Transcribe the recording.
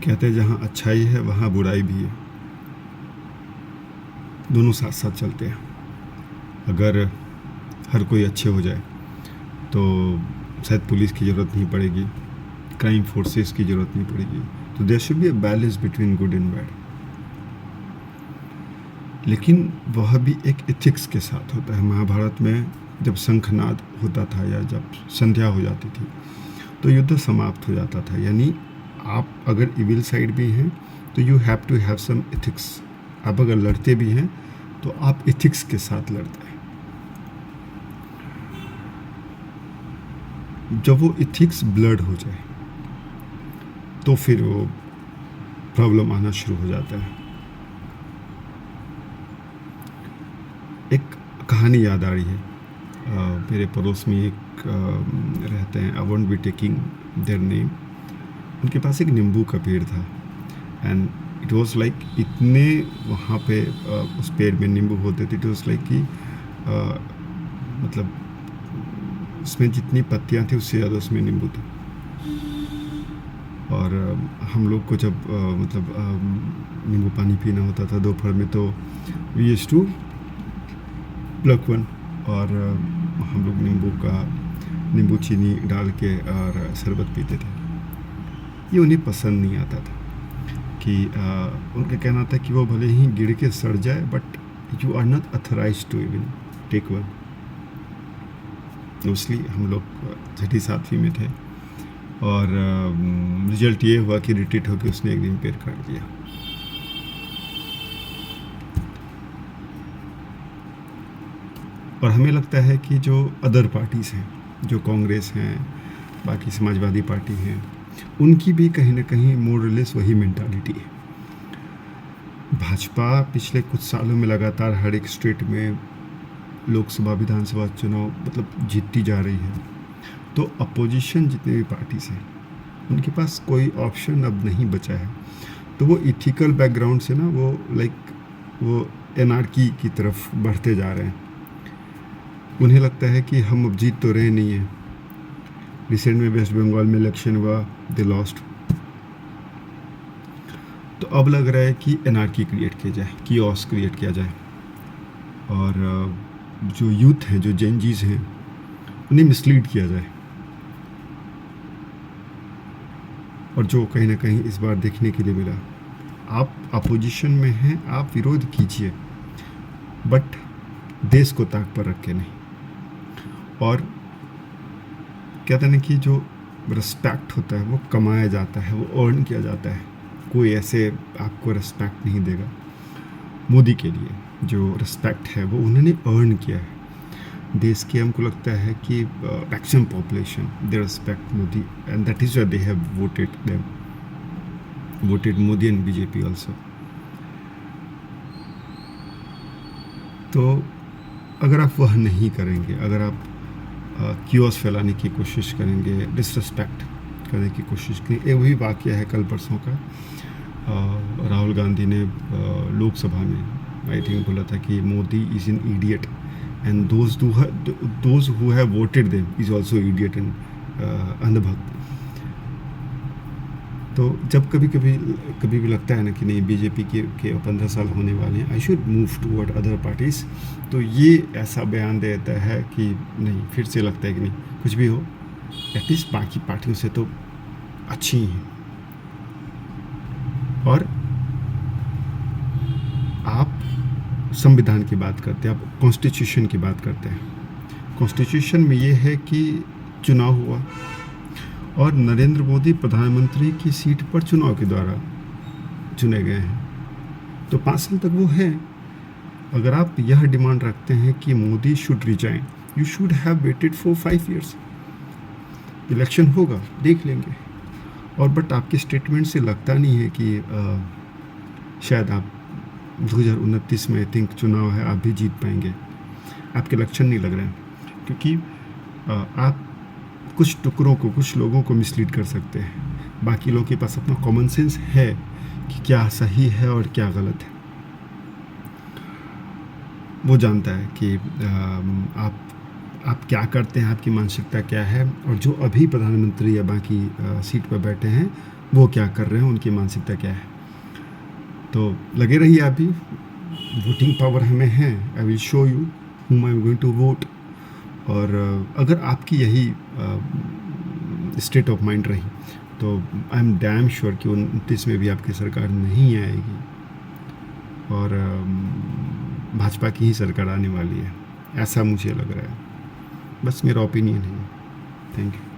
कहते हैं जहाँ अच्छाई है वहाँ बुराई भी है, दोनों साथ साथ चलते हैं। अगर हर कोई अच्छे हो जाए तो शायद पुलिस की ज़रूरत नहीं पड़ेगी, क्राइम फोर्सेस की ज़रूरत नहीं पड़ेगी। तो there should be a balance between good and bad, लेकिन वह भी एक एथिक्स के साथ होता है। महाभारत में जब शंखनाद होता था या जब संध्या हो जाती थी तो युद्ध समाप्त हो जाता था। यानी आप अगर इविल साइड भी हैं तो you have to have some ethics. आप अगर लड़ते भी हैं तो आप एथिक्स के साथ लड़ते हैं। जब वो एथिक्स ब्लड हो जाए तो फिर वो प्रॉब्लम आना शुरू हो जाता है। एक कहानी याद आ रही है। मेरे पड़ोस में एक रहते हैं, I won't be taking their name. उनके पास एक नींबू का पेड़ था एंड इट वाज लाइक इतने वहाँ पे उस पेड़ में नींबू होते थे। इट वाज लाइक कि मतलब उसमें जितनी पत्तियाँ थी उससे ज़्यादा उसमें नींबू थे। और हम लोग को जब नींबू पानी पीना होता था दोपहर में तो we used to pluck one, और हम लोग नींबू चीनी डाल के और शरबत पीते थे। ये उन्हें पसंद नहीं आता था कि उनका कहना था कि वो भले ही गिर के सड़ जाए but you are not authorise to even take one. Mostly हम लोग 6ठी 7वीं में थे और रिजल्ट ये हुआ कि रिट्रीट होकर उसने एक दिन पेड़ काट दिया। और हमें लगता है कि जो अदर पार्टीज़ हैं, जो कांग्रेस हैं, बाकी समाजवादी पार्टी हैं, उनकी भी कहीं ना कहीं मोर और लेस वही मेंटालिटी है। भाजपा पिछले कुछ सालों में लगातार हर एक स्टेट में लोकसभा विधानसभा चुनाव जीतती जा रही है। तो अपोजिशन जितने भी पार्टीज हैं उनके पास कोई ऑप्शन अब नहीं बचा है। तो वो इथिकल बैकग्राउंड से ना वो एनार्की की तरफ बढ़ते जा रहे हैं। उन्हें लगता है कि हम अब जीत तो रहे नहीं हैं। रिसेंट में वेस्ट बंगाल में इलेक्शन हुआ, दे लॉस्ट। तो अब लग रहा है कि एनार्की क्रिएट किया जाए, कियोस क्रिएट किया जाए, और जो यूथ हैं, जो जेनजीज हैं, उन्हें मिसलीड किया जाए। और जो कहीं ना कहीं इस बार देखने के लिए मिला, आप अपोजिशन में हैं, आप विरोध कीजिए बट देश को ताक पर रख के नहीं। और कहते हैं कि जो रिस्पेक्ट होता है वो कमाया जाता है, वो अर्न किया जाता है। कोई ऐसे आपको रिस्पेक्ट नहीं देगा। मोदी के लिए जो रिस्पेक्ट है वो उन्होंने अर्न किया है। देश के हमको लगता है कि maximum population they respect Modi and that is why they have voted Modi and BJP also. तो अगर आप वह नहीं करेंगे, अगर आप कियोस फैलाने की कोशिश करेंगे, डिसरिस्पेक्ट करने की कोशिश करेंगे। वही वाकया है कल परसों का। राहुल गांधी ने लोकसभा में आई थिंक बोला था कि Modi is an idiot and those who have voted them is also idiot and अंधभक्त। तो जब कभी भी लगता है ना कि नहीं बीजेपी के 15 साल होने वाले हैं, I should move toward other parties, तो ये ऐसा बयान देता है कि नहीं, फिर से लगता है कि नहीं, कुछ भी हो एटलीस्ट बाकी पार्टियों से तो अच्छी ही हैं। और आप संविधान की बात करते हैं, आप कॉन्स्टिट्यूशन की बात करते हैं। कॉन्स्टिट्यूशन में ये है कि चुनाव हुआ और नरेंद्र मोदी प्रधानमंत्री की सीट पर चुनाव के द्वारा चुने गए हैं, तो 5 साल तक वो हैं। अगर आप यह डिमांड रखते हैं कि Modi should resign, you should have waited for 5 years। Election होगा, देख लेंगे। और बट आपके स्टेटमेंट से लगता नहीं है कि शायद आप 2029 में आई थिंक चुनाव है, आप भी जीत पाएंगे। आपके लक्षण नहीं लग रहे हैं, क्योंकि आप कुछ टुकड़ों को, कुछ लोगों को मिसलीड कर सकते हैं। बाकी लोगों के पास अपना कॉमन सेंस है कि क्या सही है और क्या गलत है। वो जानता है कि आप आप क्या करते हैं, आपकी मानसिकता क्या है, और जो अभी प्रधानमंत्री या बाकी सीट पर बैठे हैं वो क्या कर रहे हैं, उनकी मानसिकता क्या है। तो लगे रहिए आप भी, वोटिंग पावर हमें है। I will show you whom I am going to vote. और अगर आपकी यही स्टेट ऑफ माइंड रही तो आई एम डैम श्योर कि 29 में भी आपकी सरकार नहीं आएगी और भाजपा की ही सरकार आने वाली है, ऐसा मुझे लग रहा है। बस मेरा ओपिनियन है। Thank you.